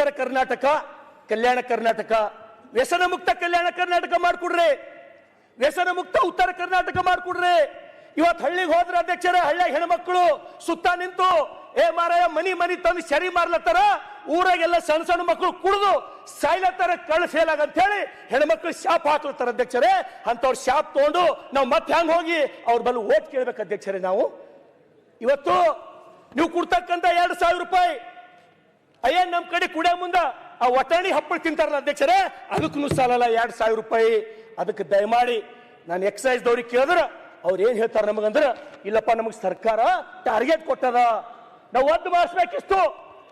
ಉತ್ತರ ಕರ್ನಾಟಕ, ಕಲ್ಯಾಣ ಕರ್ನಾಟಕ, ವ್ಯಸನ ಮುಕ್ತ ಕಲ್ಯಾಣ ಕರ್ನಾಟಕ ಮಾಡ್ಕೊಡ್ರಿ, ವ್ಯಸನ ಮುಕ್ತ ಉತ್ತರ ಕರ್ನಾಟಕ ಮಾಡ್ಕೊಡ್ರಿ. ಇವತ್ತು ಹಳ್ಳಿಗೆ ಹೋದ್ರ ಅಧ್ಯಕ್ಷರೇ, ಹಳ್ಳಿಯ ಹೆಣ್ಮಕ್ಳು ಸುತ್ತ ನಿಂತು ಏ ಮಾರಾಯ ಮನಿ ಮನಿ ತಂದು ಸರಿ ಮಾರ್ಲತ್ತಾರ, ಊರಾಗೆಲ್ಲ ಸಣ್ಣ ಸಣ್ಣ ಮಕ್ಕಳು ಕುಡಿದು ಸಾಯ್ಲತ್ತಾರ, ಕಳ್ಳ ಫೇಲ್ ಅಂತ ಹೇಳಿ ಹೆಣ್ಮಕ್ಳು ಶಾಪ್ ಹಾಕ್ಲತ್ತಾರ ಅಧ್ಯಕ್ಷರೇ. ಅಂತವ್ರ ಶಾಪ್ ತಗೊಂಡು ನಾವು ಮತ್ತೆ ಹ್ಯಾಂಗ ಹೋಗಿ ಅವ್ರ ಬಲ್ಲ ಓಟ್ ಕೇಳ್ಬೇಕು ಅಧ್ಯಕ್ಷರೇ. ನಾವು ಇವತ್ತು ನೀವು ಕೊಡ್ತಕ್ಕಂಥ 2,000 ರೂಪಾಯಿ ಅಯ್ಯನ್ ನಮ್ ಕಡೆ ಕುಡಿಯ ಮುಂದ ಆ ಒಟಾಣಿ ಹಪ್ಪಳ ತಿಂತಾರಲ್ಲ ಅಧ್ಯಕ್ಷರೇ, ಅದಕ್ಕೂ ಸಾಲಲ್ಲ 2,000 ರೂಪಾಯಿ. ಅದಕ್ಕೆ ದಯಮಾಡಿ ನಾನು ಎಕ್ಸೈಸ್ ದವ್ರಿಗೆ ಕೇಳಿದ್ರ ಅವ್ರು ಏನ್ ಹೇಳ್ತಾರ ನಮಗಂದ್ರ, ಇಲ್ಲಪ್ಪ ನಮಗ್ ಸರ್ಕಾರ ಟಾರ್ಗೆಟ್ ಕೊಟ್ಟದ, ನಾವು ಒದ್ದು ಮಾಡಿಸ್ಬೇಕಿಷ್ಟು,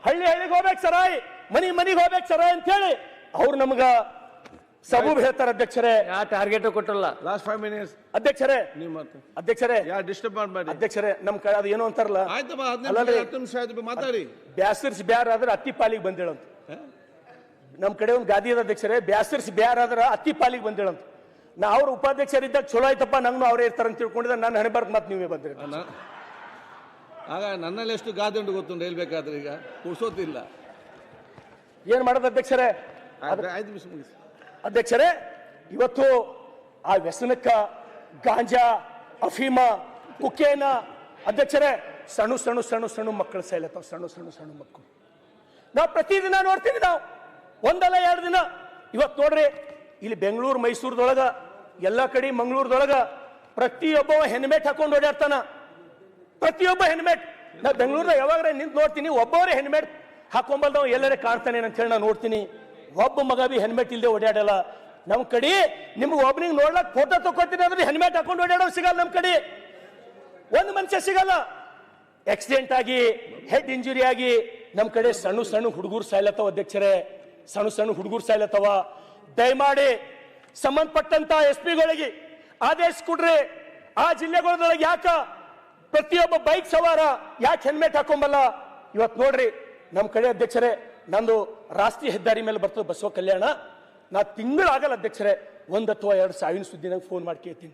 ಹಳ್ಳಿ ಹಳ್ಳಿಗೆ ಹೋಗ್ಬೇಕು ಸರಾಯ್, ಮನಿಗೆ ಹೋಗ್ಬೇಕು ಸರಾಯ್ ಅಂತ ಹೇಳಿ ಅವ್ರು ನಮಗ ಸಬೂಬ್ ಹೇಳ್ತಾರ ಅಧ್ಯಕ್ಷರೇ. ಯಾವ ಟಾರ್ಗೆಟ್ ಕೊಟ್ಟಲ್ಲ. ಲಾಸ್ಟ್ 5 minutes ಅಧ್ಯಕ್ಷರೇ, ಅಧ್ಯಕ್ಷರೇ ಡಿಸ್ಟರ್ಬ್ ಮಾಡಬೇಡಿ ಅಧ್ಯಕ್ಷರೇ. ನಮ್ ಕಡೆ ಅದು ಏನೋ ಅಂತಾರಲ್ಲ, ಮಾತಾಡಿ, ಬ್ಯಾಸರ್ಸ್ ಬ್ಯಾರ ಆದ್ರೆ ಅತ್ತಿ ಪಾಲಿಗೆ ಬಂದೇಳಂತ. ನಮ್ ಕಡೆ ಒಂದು ಗಾದಿ ಅದ ಅಧ್ಯಕ್ಷರೇ, ಬ್ಯಾಸರ್ಸ್ ಬ್ಯಾರ ಆದ್ರ ಅತ್ತಿ ಪಾಲಿಗೆ ಬಂದೇಳಂತ. ನಾ ಅವ್ರ ಉಪಾಧ್ಯಕ್ಷರಿದ್ದಾಗ ಚಲೋ ಆಯ್ತಪ್ಪ, ನಂಗೂ ಅವರೇ ಇರ್ತಾರ ಅಂತ ತಿಳ್ಕೊಂಡಿದ್ದ ನಾನು ಹಣೆ ಬರ್ಕ್ ಮತ್ತೆ ನೀವೇ ಬಂದ್ರಿ. ಆಗ ನನ್ನಲ್ಲಿ ಎಷ್ಟು ಗಾದೆ ಉಂಟು ಗೊತ್ತುಂಟು ಹೇಳ್ಬೇಕಾದ್ರೆ, ಈಗ ಕುಡ್ಸೋತಿಲ್ಲ. ಏನ್ ಮಾಡೋದು ಅಧ್ಯಕ್ಷರೇ? ಅಧ್ಯಕ್ಷರೇ, ಇವತ್ತು ಆ ವ್ಯಸನಕ್ಕ ಗಾಂಜಾ, ಅಫೀಮ, ಕುಕ್ಕೇನ ಅಧ್ಯಕ್ಷರೇ ಸಣ್ಣ ಸಣ್ಣ ಸಣ್ಣ ಸಣ್ಣ ಮಕ್ಕಳು ಸಾಯ್ಲತ್ತಾವ, ಸಣ್ಣ ಸಣ್ಣ ಸಣ್ಣ ಮಕ್ಕಳು. ನಾವು ಪ್ರತಿದಿನ ನೋಡ್ತೀವಿ, ನಾವು ಒಂದಲ್ಲ 2 ದಿನ. ಇವತ್ತು ನೋಡ್ರಿ, ಇಲ್ಲಿ ಬೆಂಗಳೂರು ಮೈಸೂರದೊಳಗ ಎಲ್ಲ ಕಡೆ ಮಂಗಳೂರದೊಳಗ ಪ್ರತಿಯೊಬ್ಬ ಹೆಲ್ಮೆಟ್ ಹಾಕೊಂಡು ಓಡಾಡ್ತಾನ, ಪ್ರತಿಯೊಬ್ಬ ಹೆಲ್ಮೆಟ್. ನಾ ಬೆಂಗಳೂರ ಯಾವಾಗ ನಿಂತು ನೋಡ್ತೀನಿ, ಒಬ್ಬವರೇ ಹೆಲ್ಮೆಟ್ ಹಾಕೊಂಬಲ್ದವ ಎಲ್ಲರೇ ಕಾಣ್ತಾನೆ ಅಂತ ಹೇಳಿ ನಾನು ನೋಡ್ತೀನಿ. ಒಬ್ಬ ಮಗ ಬಿ ಹೆಲ್ಮೆಟ್ ಇಲ್ಲದೆ ಓಡಾಡಲ್ಲ ನಮ್ ಕಡೆ. ನಿಮ್ಗೆ ಒಬ್ಬನಿಗೆ ನೋಡ್ಲಕ್ ಫೋಟೋ ತಗೋತೀನಿ ಅಂದ್ರೆ ಹೆಲ್ಮೆಟ್ ಹಾಕೊಂಡು ಓಡಾಡೋ ಸಿಗಲ್ಲ ನಮ್ ಕಡೆ, ಒಂದು ಮನುಷ್ಯ ಸಿಗಲ್ಲ. ಆಕ್ಸಿಡೆಂಟ್ ಆಗಿ ಹೆಡ್ ಇಂಜುರಿ ಆಗಿ ನಮ್ ಕಡೆ ಸಣ್ಣ ಸಣ್ಣ ಹುಡುಗರು ಸಾಯ್ಲತ್ತವ ಅಧ್ಯಕ್ಷರೇ, ಸಣ್ಣ ಸಣ್ಣ ಹುಡುಗರು ಸಾಯ್ಲತ್ತವ. ದಯಮಾಡಿ ಸಂಬಂಧಪಟ್ಟಂತ SP ಗಳಿಗೆ ಆದೇಶ ಕೊಡ್ರಿ, ಆ ಜಿಲ್ಲೆಗಳೊಳಗೆ ಯಾಕ ಪ್ರತಿಯೊಬ್ಬ ಬೈಕ್ ಸವಾರ ಯಾಕೆ ಹೆಲ್ಮೆಟ್ ಹಾಕೊಂಬಲ್ಲ. ಇವತ್ತು ನೋಡ್ರಿ ನಮ್ ಕಡೆ ಅಧ್ಯಕ್ಷರೇ, ನಂದು ರಾಷ್ಟ್ರೀಯ ಹೆದ್ದಾರಿ ಮೇಲೆ ಬರ್ತದೆ ಬಸವ ಕಲ್ಯಾಣ. ನಾ ತಿಂಗಳಾಗಲ್ಲ ಅಧ್ಯಕ್ಷರೇ, 1 ಅಥವಾ 2 ಸಾವಿನ ಸುದ್ದಿ ನಂಗೆ ಫೋನ್ ಮಾಡಿ ಕೇಳ್ತೀನಿ.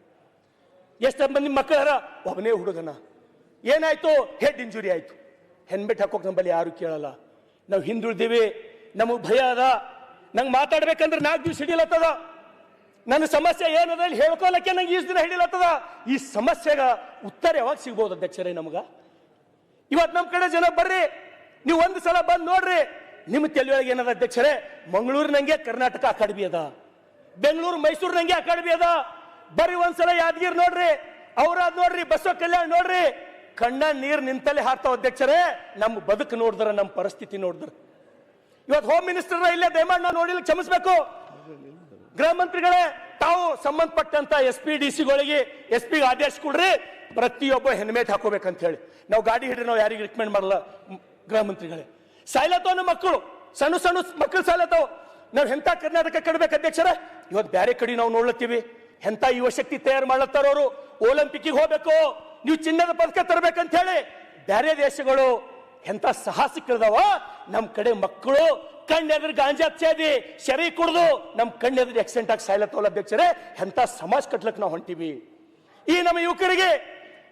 ಎಷ್ಟು ಮಂದಿ ಮಕ್ಕಳಾರ, ಒಬ್ಬನೇ ಹುಡುಗನ ಏನಾಯ್ತು, ಹೆಡ್ ಇಂಜುರಿ ಆಯ್ತು, ಹೆಲ್ಮೆಟ್ ಹಾಕೋಕ್ ನಮ್ಮಲ್ಲಿ ಯಾರು ಕೇಳಲ್ಲ. ನಾವು ಹಿಂದುಳಿದೀವಿ, ನಮಗ್ ಭಯ ಅದ. ನಂಗೆ ಮಾತಾಡ್ಬೇಕಂದ್ರೆ 4 ದಿವಸ ಹಿಡಿಲತ್ತದ. ನನ್ನ ಸಮಸ್ಯೆ ಏನದ ಇಲ್ಲಿ ಹೇಳ್ಕೊಳಕ್ಕೆ ನಂಗೆ ಈಸ್ ದಿನ ಹಿಡಿಲತ್ತದ. ಈ ಸಮಸ್ಯೆಗ ಉತ್ತರ ಯಾವಾಗ ಸಿಗ್ಬೋದು ಅಧ್ಯಕ್ಷರೇ ನಮಗ? ಇವತ್ತು ನಮ್ಮ ಕಡೆ ಜನ ಬರ್ರಿ, ನೀವು ಒಂದು ಸಲ ಬಂದು ನೋಡ್ರಿ, ನಿಮ್ಮ ತಲೆಯೊಳಗೆ ಏನದ ಅಧ್ಯಕ್ಷರೇ? ಮಂಗಳೂರಿನಂಗೆ ಕರ್ನಾಟಕ ಅಕಾಡೆಮಿ ಅದ, ಬೆಂಗಳೂರು ಮೈಸೂರಿನಂಗೆ ಅಕಾಡೆಮಿ ಅದ. ಬರ್ರಿ ಒಂದ್ಸಲ ಯಾದಗಿರಿ ನೋಡ್ರಿ, ಔರಾದ್ ನೋಡ್ರಿ, ಬಸವ ಕಲ್ಯಾಣ ನೋಡ್ರಿ, ಕಣ್ಣ ನೀರು ನಿಂತಲ್ಲೇ ಹಾರ್ತಾವ ಅಧ್ಯಕ್ಷರೇ. ನಮ್ಮ ಬದುಕು ನೋಡಿದ್ರ, ನಮ್ಮ ಪರಿಸ್ಥಿತಿ ನೋಡಿದ್ರ. ಇವತ್ತು ಹೋಮ್ ಮಿನಿಸ್ಟರ್ ಇಲ್ಲೇ ದಯಮಾಡಿ ನಾವು ನೋಡಿಲ್ಲ, ಕ್ಷಮಿಸಬೇಕು. ಗೃಹ ಮಂತ್ರಿಗಳೇ, ತಾವು ಸಂಬಂಧಪಟ್ಟಂತ SP DC SP ಆದೇಶ ಕೊಡ್ರಿ, ಪ್ರತಿಯೊಬ್ಬ ಹೆಲ್ಮೆಟ್ ಹಾಕೋಬೇಕಂತ ಹೇಳಿ. ನಾವು ಗಾಡಿ ಹಿಡ್ರಿ, ನಾವು ಯಾರಿಗೆ ರಿಕಮೆಂಡ್ ಮಾಡಲ್ಲ. ಗೃಹ ಮಂತ್ರಿಗಳೇ, ಸಾಯ್ಲತ್ತವ ನಮ್ಮ ಮಕ್ಕಳು, ಸಣ್ಣ ಸಣ್ಣ ಮಕ್ಕಳು ಸಾಯ್ಲತ್ತವ. ನಾವು ಎಂತ ಕರ್ನಾಟಕ ಕಡ್ಬೇಕು ಅಧ್ಯಕ್ಷರೇ? ಇವತ್ತು ಬೇರೆ ಕಡೆ ನಾವು ನೋಡ್ಲತ್ತೀವಿ, ಎಂತ ಯುವ ಶಕ್ತಿ ತಯಾರು ಮಾಡ್ಲತ್ತಾರ ಅವರು. ಒಲಿಂಪಿಕ್ಗೆ ಹೋಗ್ಬೇಕು, ನೀವು ಚಿನ್ನದ ಪದಕ ತರಬೇಕಂತ ಹೇಳಿ ಬೇರೆ ದೇಶಗಳು ಎಂತ ಸಾಹಸಿಕರದವ. ನಮ್ ಕಡೆ ಮಕ್ಕಳು ಕಣ್ಣೆದ್ರ ಗಾಂಜಾ ಸೇದಿ ಶರೀ ಕುಡ್ದು ನಮ್ ಕಣ್ಣೆದ್ರ ಆಕ್ಸಿಡೆಂಟ್ ಆಗಿ ಸಾಯ್ಲತ್ತವಲ್ಲ ಅಧ್ಯಕ್ಷರೇ. ಎಂತ ಸಮಾಜ ಕಟ್ಲಕ್ ನಾವು ಹೊಂಟಿವಿ. ಈ ನಮ್ಮ ಯುವಕರಿಗೆ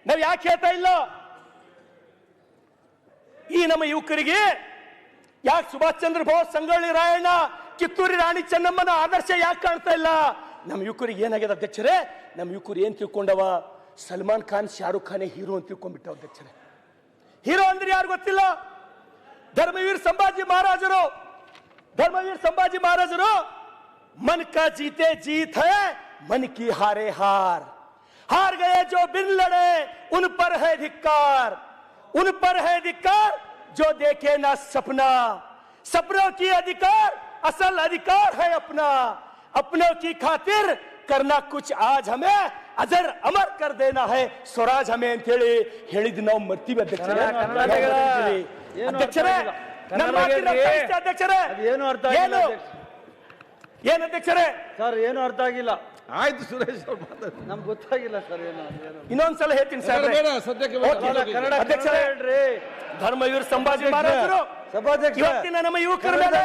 ನಾವ್ ಯಾಕೆ ಹೇಳ್ತಾ ಇಲ್ಲ? ಈ ನಮ್ಮ ಯುವಕರಿಗೆ ಯಾಕೆ ಸುಭಾಷ್ ಚಂದ್ರ ಬೋಸ್, ಸಂಗೊಳ್ಳಿ ರಾಯಣ್ಣ, ಕಿತ್ತೂರಿ ರಾಣಿ ಚೆನ್ನಮ್ಮನ ಆದರ್ಶ ಯಾಕೆ ಕಾಣ್ತಾ ಇಲ್ಲ? ನಮ್ಮ ಯುವಕರಿಗೆ ಏನಾಗ್ಯದ ಅಧ್ಯಕ್ಷರೇ? ನಮ್ಮ ಯುವಕರು ಏನ್ ತಿಳ್ಕೊಂಡವ? ಸಲ್ಮಾನ್ ಖಾನ್, ಶಾರುಖ್ ಖಾನೇ ಹೀರೋ ಅಂತ ತಿಳ್ಕೊಂಡ್ಬಿಟ್ಟ ಅಧ್ಯಕ್ಷರೇ. ಹೀರೋ ಅಂದ್ರೆ ಯಾರು ಗೊತ್ತಿಲ್ಲ. ಧರ್ಮವೀರ್ ಸಂಭಾಜಿ ಮಹಾರಾಜರು, ಧರ್ಮವೀರ್ ಸಂಭಾಜಿ ಮಹಾರಾಜರು, मन का जीते जीत है, मन की हारे हार, हार गए जो बिन लड़े उन पर है धिक्कार, उन पर है धिक्कार जो देखे ना सपना, सपनों की अधिकार असल अधिकार है अपना, अपनों की खातिर करना कुछ आज हमें अजर अमर कर देना है स्वराज हमें ಅಂತ ಹೇಳಿ ಹೇಳಿದ್ ನಾವು ಮರ್ತೀವಿ ಅಧ್ಯಕ್ಷರೇ. ಅಧ್ಯಕ್ಷರೇ, ಏನು ಅರ್ಥ ಆಗಿಲ್ಲ ಏನು ಅಧ್ಯಕ್ಷರೇ? ಸರ್ ಏನು ಅರ್ಥ ಆಗಿಲ್ಲ. ಆಯ್ತು ಸುರೇಶ್ ಅವ್ರು ಮಾತಾಡಿ, ನಮ್ಗೆ ಗೊತ್ತಾಗಿಲ್ಲ ಸರ್. ಏನು ಇನ್ನೊಂದ್ಸಲ ಹೇಳ್ತೀನಿ ಸರ್. ಅಧ್ಯಕ್ಷರೇ ಹೇಳ್ರಿ. ಧರ್ಮವೀರ್ ಸಂಭಾಜಿ ಮಹಾರಾಜರು ಇವತ್ತಿನ ನಮ್ಮ ಯುವಕರ ಮೇಲೆ,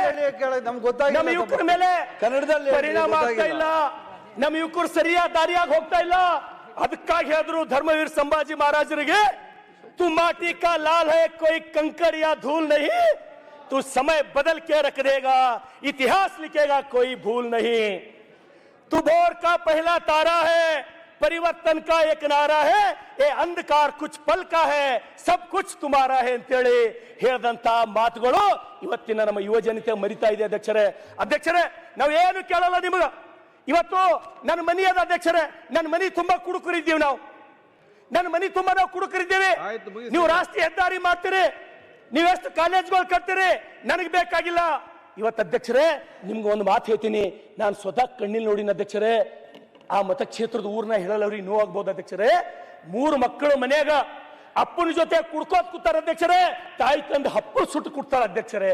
ನಮ್ಗೆ ಗೊತ್ತಾಗಿಲ್ಲ, ನಮ್ಮ ಯುವಕರ ಮೇಲೆ ಕನ್ನಡದಲ್ಲಿ ಪರಿಣಾಮ ಆಗ್ತಾ ಇಲ್ಲ. ನಮ್ಮ ಯುವಕರು ಸರಿಯಾದ ದಾರಿಯಾಗಿ ಹೋಗ್ತಾ ಇಲ್ಲ. ಅದಕ್ಕಾಗಿ ಹೇಳಿದ್ರು ಧರ್ಮವೀರ್ ಸಂಭಾಜಿ ಮಹಾರಾಜರಿಗೆ, तू माटी का लाल है कोई कंकड़ या धूल नहीं, तू समय बदल के रख देगा, इतिहास लिखेगा कोई भूल नहीं। तू भोर का पहला तारा है, परिवर्तन का एक नारा है, ये अंधकार कुछ पल का है, सब कुछ तुम्हारा है ಅಂತೇಳಿ ಹೇಳಿದಂತ ಮಾತುಗಳು ಇವತ್ತಿನ ನಮ್ಮ ಯುವ ಜನತೆ ಮರಿತಾ ಇದೆ ಅಧ್ಯಕ್ಷರೇ. ಅಧ್ಯಕ್ಷರೇ, ನಾವು ಏನು ಕೇಳಲ್ಲ ನಿಮಗ. ಇವತ್ತು ನನ್ನ ಮನೆ ಅದ ಅಧ್ಯಕ್ಷರೇ, ನನ್ನ ಮನೆ ತುಂಬಾ ಕುಡುಕರಿದ್ದೀವಿ ನಾವು. ನನ್ನ ಮನೆ ತುಂಬಾ ನಾವು ಕುಡುಕರಿದ್ದೀವಿ. ಆಯ್ತು, ಮುಗಿಸಿ. ನೀವು ರಾಷ್ಟ್ರೀಯ ಹೆದ್ದಾರಿ ಮಾಡ್ತೀರಿ, ನೀವೆಷ್ಟು ಕಾಲೇಜ್ಗಳು ಕಟ್ತೀರಿ, ನನಗೆ ಬೇಕಾಗಿಲ್ಲ. ಇವತ್ತು ಅಧ್ಯಕ್ಷರೇ, ನಿಮ್ಗೆ ಒಂದು ಮಾತು ಹೇಳ್ತೀನಿ, ನಾನು ಸ್ವತಃ ಕಣ್ಣಿಲ್ ನೋಡಿನ ಅಧ್ಯಕ್ಷರೇ. ಆ ಮತಕ್ಷೇತ್ರದ ಊರ್ನ ಹೇಳಲ್ಲ, ಅವ್ರಿಗೆ ನೋವಾಗ್ಬೋದು ಅಧ್ಯಕ್ಷರೇ. 3 ಮಕ್ಕಳು ಮನ್ಯಾಗ ಅಪ್ಪನ ಜೊತೆ ಕುಡ್ಕೋತ್ ಕೂತಾರ ಅಧ್ಯಕ್ಷರೇ, ತಾಯಿ ತಂದು ಹಪ್ಪಳು ಸುಟ್ಟು ಕೊಡ್ತಾರ ಅಧ್ಯಕ್ಷರೇ.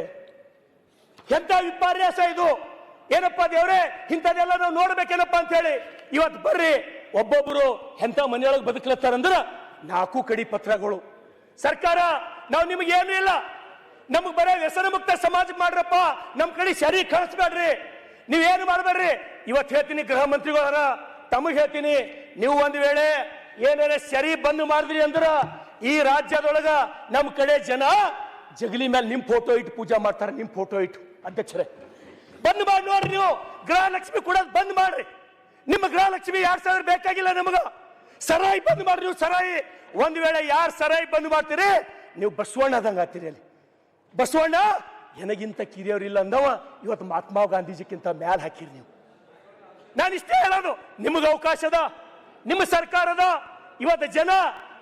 ಎಂತ ವಿಪರ್ಯಾಸ ಇದು! ಏನಪ್ಪ ದೇವ್ರೆ, ಇಂಥದೆಲ್ಲ ನಾವು ನೋಡ್ಬೇಕೇನಪ್ಪ ಅಂತ ಹೇಳಿ ಇವತ್ತು ಬರ್ರಿ, ಒಬ್ಬೊಬ್ರು ಎಂತ ಮನೆಯೊಳಗೆ ಬದುಕಲತ್ತಾರಂದ್ರ 4 ಕಡಿ ಪತ್ರಗಳು. ಸರ್ಕಾರ, ನಾವು ನಿಮ್ಗೆ ಏನು ಇಲ್ಲ, ನಮಗ್ ಬರೇ ವ್ಯಸನ ಮುಕ್ತ ಸಮಾಜ ಮಾಡ್ರಪ್ಪ, ನಮ್ ಕಡೆ ಸರಿ ಕಳಿಸ್ಬೇಡ್ರಿ, ನೀವೇನು ಮಾಡ್ಬೇಡ್ರಿ. ಇವತ್ತು ಹೇಳ್ತೀನಿ, ಗೃಹ ಮಂತ್ರಿಗಳರ ತಮಗ್ ಹೇಳ್ತೀನಿ, ನೀವು ಒಂದು ವೇಳೆ ಏನಾರ ಸರಿ ಬಂದ್ ಮಾಡಿದ್ರಿ ಅಂದ್ರ ಈ ರಾಜ್ಯದೊಳಗ ನಮ್ ಕಡೆ ಜನ ಜಗಲಿ ಮೇಲೆ ನಿಮ್ ಫೋಟೋ ಇಟ್ಟು ಪೂಜಾ ಮಾಡ್ತಾರೆ, ನಿಮ್ ಫೋಟೋ ಇಟ್ಟು. ಅಧ್ಯಕ್ಷರೇ, ಬಂದ್ ಮಾಡಿ ನೋಡ್ರಿ, ನೀವು ಗೃಹಲಕ್ಷ್ಮಿ ಕೊಡೋದು ಬಂದ್ ಮಾಡ್ರಿ. ನಿಮ್ಮ ಗೃಹಲಕ್ಷ್ಮಿ 2000 ಬೇಕಾಗಿಲ್ಲ ನಮಗ. ಸರಾಯಿ ಬಂದ್ ಮಾಡ್ರಿ ನೀವು, ಸರಾಯಿ. ಒಂದ್ ವೇಳೆ ಯಾರು ಸರಾಯಿ ಬಂದ್ ಮಾಡ್ತೀರಿ, ನೀವು ಬಸವಣ್ಣ ಆದಂಗ ಆಗ್ತೀರಿ. ಅಲ್ಲಿ ಬಸವಣ್ಣ ನನಗಿಂತ ಕಿರಿಯವ್ರಿಲ್ಲ ಅಂದವ ಇವತ್ತು ಮಹಾತ್ಮ ಗಾಂಧೀಜಿಕ್ಕಿಂತ ಮ್ಯಾಲ ಹಾಕಿರಿ ನೀವು. ನಾನು ಇಷ್ಟೇ ಹೇಳೋದು, ನಿಮಗೆ ಅವಕಾಶದ, ನಿಮ್ಮ ಸರ್ಕಾರದ. ಇವತ್ತು ಜನ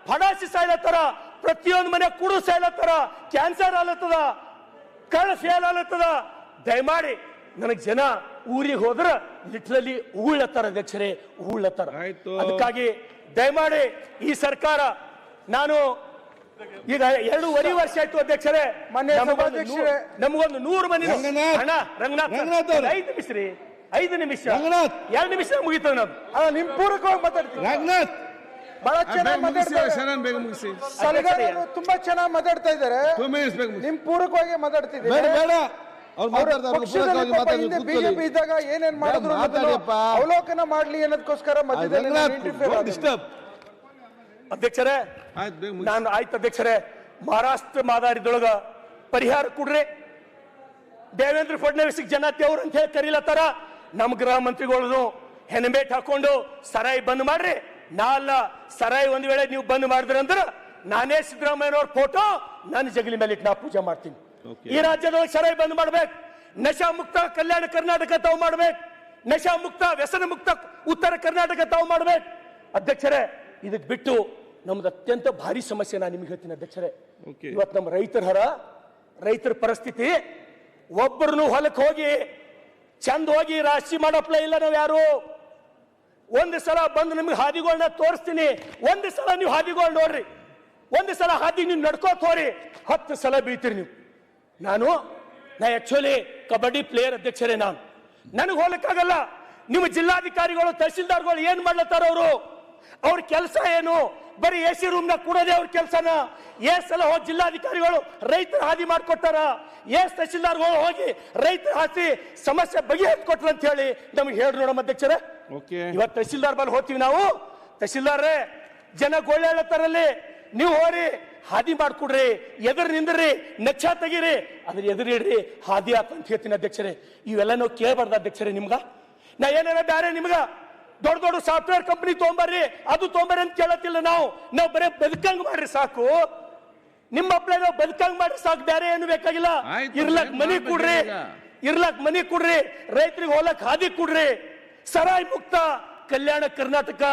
ಫಡಾಸಿ ಸಾಯ್ಲತ್ತಾರ, ಪ್ರತಿಯೊಂದು ಮನೆ ಕುಡು ಸಾಯ್ಲತ್ತಾರ, ಕ್ಯಾನ್ಸರ್ ಆಲತ್ತದ, ಕಳ್ಳ ಫೇಲ್ ಆಲತ್ತದ. ದಯಮಾಡಿ ನನಗೆ ಜನ ಊರಿಗೆ ಹೋದ್ರ ಲಿಟ್ರಲಿ ಉಗುಳತ್ತಾರ ಅಧ್ಯಕ್ಷರೇ, ಉಗುಳತ್ತಾರ. ಆಯ್ತು. ಅದಕ್ಕಾಗಿ ದಯಮಾಡಿ ಈ ಸರ್ಕಾರ, ನಾನು ಈಗ 2.5 ವರ್ಷ ಆಯ್ತು ಅಧ್ಯಕ್ಷರೇ, ಮಾನ್ಯ ಸಭಾಧ್ಯಕ್ಷರೇ, ನಮಗೊಂದು 100 ಮನೆ ರಂಗನಾಥ್, ಅಣ್ಣ, ರಂಗನಾಥ್ ಅವ್ರೆ. 5 ನಿಮಿಷ ರೀ, 5 ನಿಮಿಷ, ರಂಗನಾಥ್. 2 ನಿಮಿಷ ಮುಗಿತದ ನಾವು. ಅಲ್ಲ, ನಿಮ್ ಪೂರಕವಾಗಿ ಮಾತಾಡ್ತೀನಿ. ರಂಗನಾಥ್, ಬಹಳ ಚೆನ್ನಾಗಿ ಮುಗಿಸಿ ಮಾತಾಡ್ತಾರೆ. ಶರಣ್, ಬೇಗ ಮುಗಿಸಿ. ಸಲಗಾರರು ತುಂಬಾ ಚೆನ್ನಾಗಿ ಮಾತಾಡ್ತಾ ಇದ್ದಾರೆ. 2 minutes ಬೇಗ ಮುಗಿಸಿ. ನಿಮ್ ಪೂರಕವಾಗಿ ಮಾತಾಡ್ತಿದ್ದೀವಿ. ಬೇಡ ಬೇಡ, ಅವ್ರು ಮಾತಾಡ್ತಾರೆ, ಪಕ್ಷದಲ್ಲಿ ಪಾಪ ಹಿಂದೆ ಬಿಜೆಪಿ ಇದ್ದಾಗ ಏನೇನ್ ಮಾಡಿದ್ರು ಅನ್ನೋದನ್ನ ಅವಲೋಕನ ಮಾಡ್ಲಿ ಅನ್ನೋದಕ್ಕೋಸ್ಕರ ಮಧ್ಯದಲ್ಲಿ interfere ಆಗೋದು. ಡಿಸ್ಟರ್ಬ್. ಅಧ್ಯಕ್ಷರೇ, ಆಯ್ತು, ಬೇಗ ಮುಗಿಸಿ. ನಾನು ಆಯ್ತು ಅಧ್ಯಕ್ಷರೇ, ಮಹಾರಾಷ್ಟ್ರ ಮಾದಾರಿದೊಳಗ ಪರಿಹಾರ ಕೊಡ್ರಿ. ದೇವೇಂದ್ರ ಫಡ್ನವೀಸ್ ಜನ ದೇವ್ರು ಅಂತ ಹೇಳಿ ಕರೀಲತ್ತಾರ. ನಮ್ ಗೃಹ ಮಂತ್ರಿಗಳು ಹೆಣ್ಬೇಟ್ ಹಾಕೊಂಡು ಸರಾಯಿ ಬಂದ್ ಮಾಡ್ರಿ. ನಾ ಅಲ್ಲ, ಸರಾಯಿ ಒಂದ್ ವೇಳೆ ನೀವು ಬಂದ್ ಮಾಡಿದ್ರಿ ಅಂದ್ರ ನಾನೇ ಸಿದ್ದರಾಮಯ್ಯನವ್ರ ಫೋಟೋ ನನ್ನ ಜಗಲಿ ಮೇಲೆ ಇಟ್ಟು ನಾ ಪೂಜೆ ಮಾಡ್ತೀನಿ. ಈ ರಾಜ್ಯದೊಳಗೆ ಸರಾಯಿ ಬಂದ್ ಮಾಡ್ಬೇಕು, ನಶಾ ಮುಕ್ತ ಕಲ್ಯಾಣ ಕರ್ನಾಟಕ ತಾವು ಮಾಡ್ಬೇಕು, ನಶಾ ಮುಕ್ತ ವ್ಯಸನ ಮುಕ್ತ ಉತ್ತರ ಕರ್ನಾಟಕ ತಾವು ಮಾಡ್ಬೇಕು. ಅಧ್ಯಕ್ಷರೇ, ಇದಕ್ ಬಿಟ್ಟು ನಮ್ದು ಅತ್ಯಂತ ಭಾರಿ ಸಮಸ್ಯೆ ನಾನು ನಿಮ್ಗೆ ಹೇಳ್ತೀನಿ ಅಧ್ಯಕ್ಷರೇ. ಇವತ್ತು ನಮ್ಮ ರೈತರ ಪರಿಸ್ಥಿತಿ, ಒಬ್ಬರನ್ನು ಹೊಲಕ್ಕೆ ಹೋಗಿ ಚಂದ ಹೋಗಿ ರಾಶಿ ಮಾಡಪ್ಲ ಇಲ್ಲ ನಾವು ಯಾರು. ಒಂದು ಸಲ ಬಂದು ನಿಮ್ಗೆ ಹಾದಿಗಳನ್ನ ತೋರಿಸ್ತೀನಿ, ಒಂದು ಸಲ ನೀವು ಹಾದಿಗಳು ನೋಡ್ರಿ, ಒಂದು ಸಲ ಹಾದಿ ನೀವು ನಡ್ಕೋತ ಹೋರಿ, 10 ಸಲ ಬೀಳ್ತೀರಿ ನೀವು. ನಾ ಆಕ್ಚುಲಿ ಕಬಡ್ಡಿ ಪ್ಲೇಯರ್ ಅಧ್ಯಕ್ಷರೇ. ನನಗೆ ಹೋಗ್ಲಿಕ್ಕಾಗಲ್ಲ. ನಿಮ್ಮ ಜಿಲ್ಲಾಧಿಕಾರಿಗಳು ತಹಸೀಲ್ದಾರ್ಗಳು ಏನ್ ಮಾಡ್ಲತ್ತಾರ, ಅವ್ರ ಕೆಲಸ ಏನು? ಬರೀ AC ರೂಮ್ನ ಕೂಡೋದೇ ಅವ್ರ ಕೆಲಸನ. ಸಲ ಹೋಗಿ ಜಿಲ್ಲಾಧಿಕಾರಿಗಳು ರೈತರ ಹಾದಿ ಮಾಡ್ಕೊಟ್ಟಾರ, ತಹಸೀಲ್ದಾರ್ಗಳು ಹೋಗಿ ರೈತರ ಹಾದಿ ಸಮಸ್ಯೆ ಬಗೆಹರಿಸ್ಕೊಟ್ರ ಅಂತ ಹೇಳಿ ನಮ್ಗೆ ಹೇಳಿ ನೋಡಮ್ಮ ಅಧ್ಯಕ್ಷರೇ. ಇವತ್ತು ತಹಸೀಲ್ದಾರ್ ಬಲ್ಲಿ ಹೋಗ್ತೀವಿ ನಾವು, ತಹಸೀಲ್ದಾರೇ ಜನ ಗೋಳೆ ಹೇಳತ್ತಾರಲ್ಲಿ, ನೀವು ಹೋರಿ ಹಾದಿ ಮಾಡ್ಕೊಡ್ರಿ, ಎದುರು ನಿಂದ್ರಿ, ನಕ್ಷ ತೆಗೀರಿ, ಅದ್ರ ಎದುರಿಡ್ರಿ, ಹಾದಿ ಆತ ಅಂತ ಹೇಳ್ತೀನಿ ಅಧ್ಯಕ್ಷರೇ. ಇವೆಲ್ಲ ನಾವು ಕೇಳಬಾರ್ದು ಅಧ್ಯಕ್ಷರೇ. ನಿಮ್ಗ ನಾ ಏನಾರ ಬ್ಯಾರೆ ನಿಮ್ಗ ದೊಡ್ಡ ದೊಡ್ಡ ಸಾಫ್ಟ್ವೇರ್ ಕಂಪನಿ ತೊಗೊಂಬರ್ರಿ, ಅದು ತೊಗೊಂಬರ್ರಿ ಅಂತ ಕೇಳತ್ತಿಲ್ಲ. ನಾವು ಬರೀ ಬದುಕಂಗ್ ಮಾಡ್ರಿ ಸಾಕು. ನಿಮ್ಮ ಅಪ್ಲೈ ನಾವು ಬದುಕಂಗ್ ಮಾಡ್ರಿ ಸಾಕು, ಬೇರೆ ಏನು ಬೇಕಾಗಿಲ್ಲ. ಇರ್ಲಕ್ ಮನಿ ಕೊಡ್ರಿ, ರೈತರಿಗೆ ಹೋಲಕ್ ಹಾದಿ ಕೊಡ್ರಿ, ಸರಾಯಿ ಮುಕ್ತ ಕಲ್ಯಾಣ ಕರ್ನಾಟಕ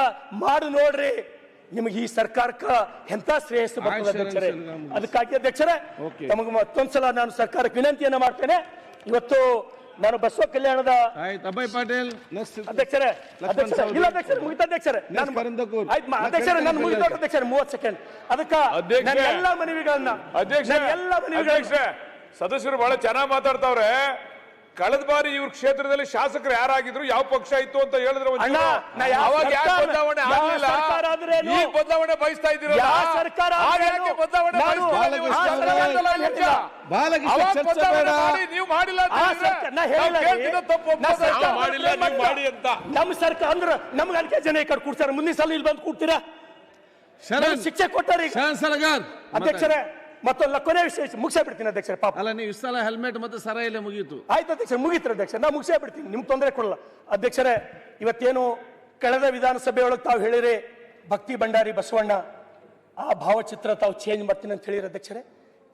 ಮಾಡು ನೋಡ್ರಿ. ನಿಮಗೆ ಈ ಸರ್ಕಾರಕ್ಕ ಎಂತ ಶ್ರೇಯಸ್ಸು ಬರ್ತದೆ ಅಧ್ಯಕ್ಷರೇ. ಅದಕ್ಕಾಗಿ ಅಧ್ಯಕ್ಷರೇ, ತಮಗೆ ಮತ್ತೊಂದ್ಸಲ ನಾನು ಸರ್ಕಾರಕ್ಕೆ ವಿನಂತಿಯನ್ನ ಮಾಡ್ತೇನೆ. ಇವತ್ತು ನಾನು ಬಸವ ಕಲ್ಯಾಣದ ಅಭಯ್ ಪಾಟೀಲ್ ಅಧ್ಯಕ್ಷರೇ, ಇಲ್ಲ ಅಧ್ಯಕ್ಷರೇ, ಮುಗಿತ ಅಧ್ಯಕ್ಷರೇ, ಅಧ್ಯಕ್ಷರೇ ನಾನು ಮುಗಿದ ಅಧ್ಯಕ್ಷರೇ 30 ಸೆಕೆಂಡ್. ಅದಕ್ಕೆ ಎಲ್ಲ ಮನವಿಗಳನ್ನ ಸದಸ್ಯರು ಬಹಳ ಚೆನ್ನಾಗಿ ಮಾತಾಡ್ತಾವ್ರೆ. ಕಳೆದ ಬಾರಿ ಇವ್ರ ಕ್ಷೇತ್ರದಲ್ಲಿ ಶಾಸಕರು ಯಾರಾಗಿದ್ರು, ಯಾವ ಪಕ್ಷ ಇತ್ತು ಅಂತ ಹೇಳಿದ್ರೆ ಬದಲಾವಣೆ ಬಯಸ್ತಾ ಇದ್ದೀರಾ? ನೀವು ಮಾಡಿಲ್ಲ ನಮ್ಮ ಸರ್ಕಾರ ಅಂದ್ರೆ ನಮ್ಗೆ ಅದಕ್ಕೆ ಜನ ಈ ಕಡೆ ಕೂಡ್ತಾರೆ. ಮುಂದಿನ ಸಲ ಇಲ್ಲಿ ಬಂದು ಕೂಡ್ತೀರಾ? ಶಿಕ್ಷೆ ಕೊಟ್ಟಾರ. ಅಧ್ಯಕ್ಷರೇ, ಮತ್ತೊಂದು ಕೊನೆ ವಿಷಯ ಮುಗಿಸೇ ಬಿಡ್ತೀನಿ ಅಧ್ಯಕ್ಷರೇ. ಪಾಪ ಅಲ್ಲ, ನೀವು ಇಷ್ಟೆಲ್ಲ ಹೆಲ್ಮೆಟ್ ಮತ್ತೆ ಸರ ಇಲ್ಲೇ ಮುಗೀತು. ಆಯ್ತು ಅಧ್ಯಕ್ಷರೇ, ಮುಗೀತು ಅಧ್ಯಕ್ಷರೇ, ನಾ ಮುಗಿಸೇ ಬಿಡ್ತೀನಿ, ನಿಮ್ಗೆ ತೊಂದರೆ ಕೊಡಲ್ಲ ಅಧ್ಯಕ್ಷರೇ. ಇವತ್ತೇನು ಕಳೆದ ವಿಧಾನಸಭೆಯೊಳಗೆ ತಾವು ಹೇಳಿರಿ ಭಕ್ತಿ ಭಂಡಾರಿ ಬಸವಣ್ಣ ಆ ಭಾವಚಿತ್ರ ತಾವು ಚೇಂಜ್ ಮಾಡ್ತೀನಿ ಅಂತ ಹೇಳಿರಿ ಅಧ್ಯಕ್ಷರೇ.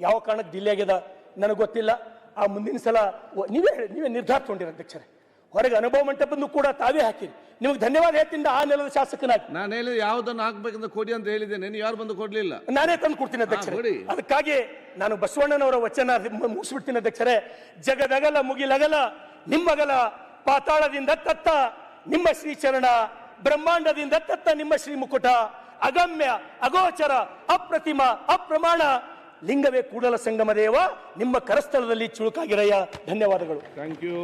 ಯಾವ ಕಾರಣಕ್ಕೆ ಡಿಲೇ ಆಗ್ಯದ ನನಗೆ ಗೊತ್ತಿಲ್ಲ. ಆ ಮುಂದಿನ ಸಲ ನೀವೇ ನಿರ್ಧಾರ ತಗೊಂಡಿರಿ ಅಧ್ಯಕ್ಷರೇ. ಹೊರಗೆ ಅನುಭವ ಮಂಟಪದ್ದು ಕೂಡ ತಾವೇ ಹಾಕಿರಿ. ನಿಮಗೆ ಧನ್ಯವಾದ ಹೇಳ್ತೀನಿ ಆ ನೆಲದ ಶಾಸಕನಾಗಿ. ನಾನು ಹೇಳಿದ ಯಾವುದನ್ನು ಹಾಕ್ಬೇಕಂತ ಕೊಡಿ ಅಂತ ಹೇಳಿದ್ದೇನೆ, ನೀವು ಯಾರು ಬಂದು ಕೊಡ್ಲಿಲ್ಲ. ನಾನೇ ತಂದು ಕೊಡ್ತೀನಿ ಅಧ್ಯಕ್ಷರೇ. ಕೊಡಿ. ಅದಕ್ಕಾಗಿ ನಾನು ಬಸವಣ್ಣನವರ ವಚನ ಮುಗಿಸ್ಬಿಡ್ತೀನಿ ಅಧ್ಯಕ್ಷರೇ. ಜಗದಗಲ ಮುಗಿಲಗಲ ನಿಮ್ಮಗಲ, ಪಾತಾಳದಿಂದ ತತ್ತ ನಿಮ್ಮ ಶ್ರೀಚರಣ, ಬ್ರಹ್ಮಾಂಡದಿಂದ ತತ್ತ ನಿಮ್ಮ ಶ್ರೀ ಮುಕುಟ, ಅಗಮ್ಯ ಅಗೋಚರ ಅಪ್ರತಿಮ ಅಪ್ರಮಾಣ ಲಿಂಗವೇ ಕೂಡಲ ಸಂಗಮ ದೇವ, ನಿಮ್ಮ ಕರಸ್ಥಳದಲ್ಲಿ ಚುಳುಕಾಗಿರಯ್ಯ. ಧನ್ಯವಾದಗಳು. Thank you.